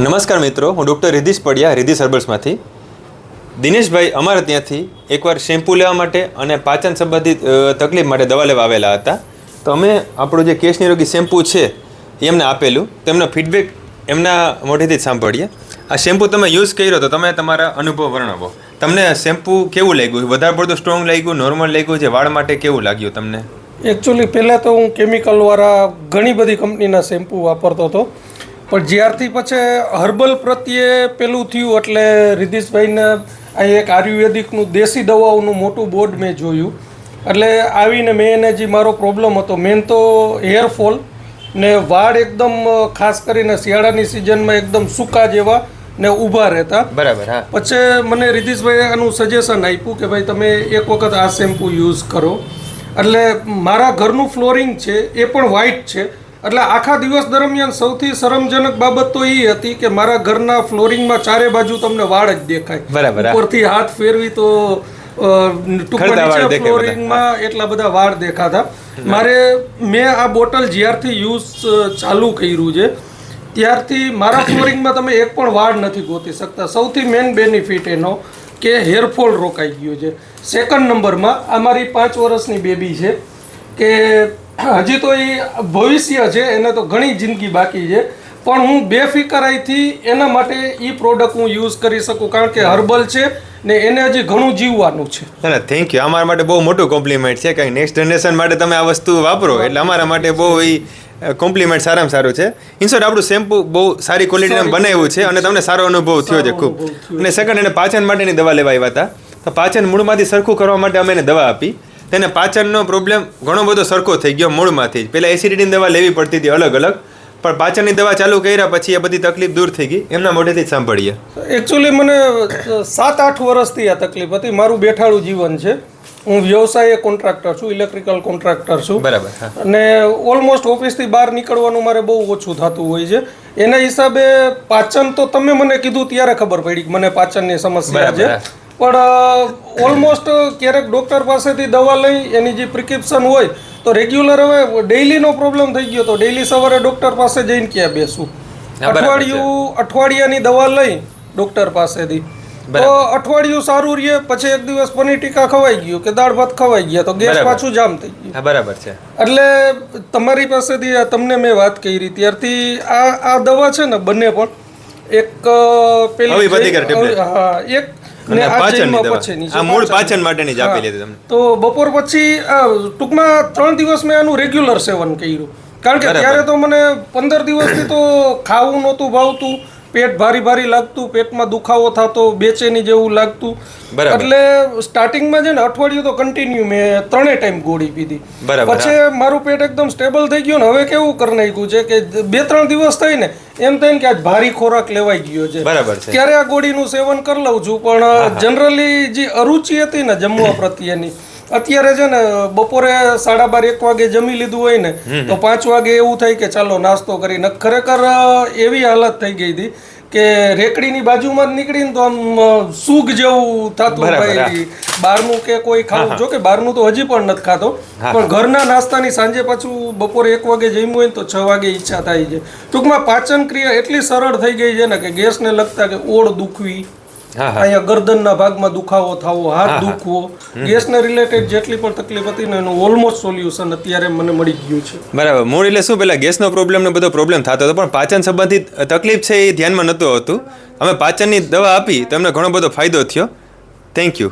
નમસ્કાર મિત્રો, હું ડૉક્ટર રિધિશ પડિયા રિધિશ હર્બલ્સમાંથી. દિનેશભાઈ અમારે ત્યાંથી એકવાર શેમ્પૂ લેવા માટે અને પાચન સંબંધિત તકલીફ માટે દવા લેવા આવેલા હતા. તો અમે આપણું જે કેશ નિરોગી શેમ્પૂ છે એ એમને આપેલું. તેમનો ફીડબેક એમના મોઢેથી જ સાંભળીએ. આ શેમ્પૂ તમે યુઝ કર્યો તો તમે તમારા અનુભવ વર્ણવો. તમને શેમ્પૂ કેવું લાગ્યું? વધારે પડતું સ્ટ્રોંગ લાગ્યું, નોર્મલ લાગ્યું? જે વાળ માટે કેવું લાગ્યું તમને? એકચ્યુઅલી પહેલાં તો હું કેમિકલવાળા ઘણી બધી કંપનીના શેમ્પૂ વાપરતો હતો, પણ જ્યારથી પછી હર્બલ પ્રત્યે પેલું થયું એટલે રિધિશભાઈને અહીં એક આયુર્વેદિકનું દેશી દવાઓનું મોટું બોર્ડ મેં જોયું. એટલે આવીને મેં એને જે મારો પ્રોબ્લેમ હતો, મેન તો હેરફોલ ને વાળ એકદમ ખાસ કરીને શિયાળાની સિઝનમાં એકદમ સૂકા જેવા ને ઊભા રહેતા. બરાબર. હા. પછી મને રિધિશભાઈએ આનું સજેશન આપ્યું કે ભાઈ તમે એક વખત આ શેમ્પૂ યુઝ કરો. એટલે મારા ઘરનું ફ્લોરિંગ છે એ પણ વ્હાઇટ છે. એટલે આખા દિવસ દરમિયાન સૌથી શરમજનક બાબત તો એ હતી કે મારા ઘરના ફ્લોરિંગમાં ચારે બાજુ તમને વાળ જ દેખાય. બરાબર. ઉપરથી હાથ ફેરવી તો નીચે ફ્લોરિંગમાં એટલા બધા વાળ દેખાતા. મેં આ બોટલ જ્યારથી યુઝ ચાલુ કર્યું છે ત્યારથી મારા ફ્લોરિંગમાં તમે એક પણ વાળ નથી ગોતી શકતા. સૌથી મેઇન બેનિફિટ એનો કે હેરફોલ રોકાઈ ગયો છે. સેકન્ડ નંબરમાં આ મારી 5 વર્ષની બેબી છે કે હજી તો એ ભવિષ્ય છે, એને તો ઘણી જિંદગી બાકી છે, પણ હું બેફિકરાઈથી એના માટે એ પ્રોડક્ટ હું યુઝ કરી શકું કારણ કે હર્બલ છે ને એને હજી ઘણું જીવવાનું છે. ના, થેન્ક યુ. અમારા માટે બહુ મોટું કોમ્પ્લિમેન્ટ છે કે નેક્સ્ટ જનરેશન માટે તમે આ વસ્તુ વાપરો એટલે અમારા માટે બહુ એ કોમ્પ્લિમેન્ટ સારામાં સારું છે. ઇનશોર્ટ આપણું શેમ્પૂ બહુ સારી ક્વોલિટીનું બનાવ્યું છે અને તમને સારો અનુભવ થયો છે ખૂબ. અને સેકન્ડ એને પાચન માટેની દવા લેવા આવ્યા હતા. તો પાચન મૂળમાંથી સરખું કરવા માટે અમે એને દવા આપી. તેને પાચનનો પ્રોબ્લેમ ઘણો બધો સરખો થઈ ગયો મૂળમાંથી જ. પહેલાં એસિડિટીની દવા લેવી પડતી હતી અલગ અલગ, પણ પાચનની દવા ચાલુ કર્યા પછી એ બધી તકલીફ દૂર થઈ ગઈ. એમના મોઢેથી જ સાંભળીએ. એકચ્યુઅલી મને 7-8 વર્ષથી આ તકલીફ હતી. મારું બેઠાડું જીવન છે. હું વ્યવસાય કોન્ટ્રાક્ટર છું, ઇલેક્ટ્રિકલ કોન્ટ્રાક્ટર છું. બરાબર. અને ઓલમોસ્ટ ઓફિસથી બહાર નીકળવાનું મારે બહુ ઓછું થતું હોય છે. એના હિસાબે પાચન તો તમે મને કીધું ત્યારે ખબર પડી કે મને પાચનની સમસ્યા છે. પણ ઓલમોસ્ટ ક્યારેક ડૉક્ટર પાસેથી દવા લઈ એની જે પ્રિસ્ક્રિપ્શન હોય તો રેગ્યુલર હવે ડેઇલીનો પ્રોબ્લેમ થઈ ગયો તો ડેઇલી સવારે ડૉક્ટર પાસે જઈને ક્યાં બેસું. અઠવાડિયાની દવા લઈ ડૉક્ટર પાસેથી તો અઠવાડિયું સારું રહે, પછી એક દિવસ પનીર ટીકા ખવાઈ ગયું કે દાળ ભાત ખવાઈ ગયા તો ગેસ પાછું જામ થઈ ગયું. બરાબર છે. એટલે તમારી પાસેથી તમને મેં વાત કરી ત્યારથી આ દવા છે ને બંને પણ એક પેલી એક મૂળ પાચન માટેની જ આપી લીધી તમને. તો બપોર પછી ટૂંકમાં 3 દિવસ મેં આનું રેગ્યુલર સેવન કર્યું કારણ કે ત્યારે તો મને 15 દિવસથી તો ખાવું નહોતું ભાવતું, પેટ ભારી લાગતું, પેટમાં દુખાવો થતો, બેચેની જેવું લાગતું. એટલે સ્ટાર્ટિંગમાં છે ને અઠવાડિયું તો કન્ટિન્યુ મેં 3 ટાઈમ ગોળી પીધી. પછી મારું પેટ એકદમ સ્ટેબલ થઈ ગયું ને હવે કેવું કરી નાખ્યું છે કે 2-3 દિવસ થઈને એમ થાય ને કે આજ ભારી ખોરાક લેવાઈ ગયો છે. ત્યારે આ ગોળીનું સેવન કરી લઉં છું. પણ જનરલી જે અરુચિ હતી ને જમવા પ્રત્યેની, અત્યારે છે ને બપોરે 12:30-1 વાગે જમી લીધું હોય ને તો 5 વાગે એવું થાય કે ચાલો નાસ્તો કરીને. ખરેખર એવી હાલત થઈ ગઈ હતી કે રેકડીની બાજુમાં જ નીકળીને તો આમ સૂગ જેવું થતું. ભાઈ બહારનું કે કોઈ ખાવું, જો કે બહારનું તો હજી પણ નથી ખાતો, પણ ઘરના નાસ્તાની સાંજે પાછું બપોરે 1 વાગે જમ્યું હોય ને તો 6 વાગે ઈચ્છા થાય છે. ટૂંકમાં પાચન ક્રિયા એટલી સરળ થઈ ગઈ છે ને કે ગેસને લગતા કે ઓળ દુખવી, અહીંયા ગરદનના ભાગમાં દુખાવો થવો, હાથ દુખવો, ગેસને રિલેટેડ જેટલી પણ તકલીફ હતી ને એનું ઓલમોસ્ટ સોલ્યુશન અત્યારે મને મળી ગયું છે. બરાબર. મૂળ એટલે શું, પેલા ગેસનો પ્રોબ્લેમ ને બધો પ્રોબ્લેમ થતો હતો પણ પાચન સંબંધિત તકલીફ છે એ ધ્યાનમાં નહોતું આવતું. અમે પાચનની દવા આપી તો એમને ઘણો બધો ફાયદો થયો. Thank you.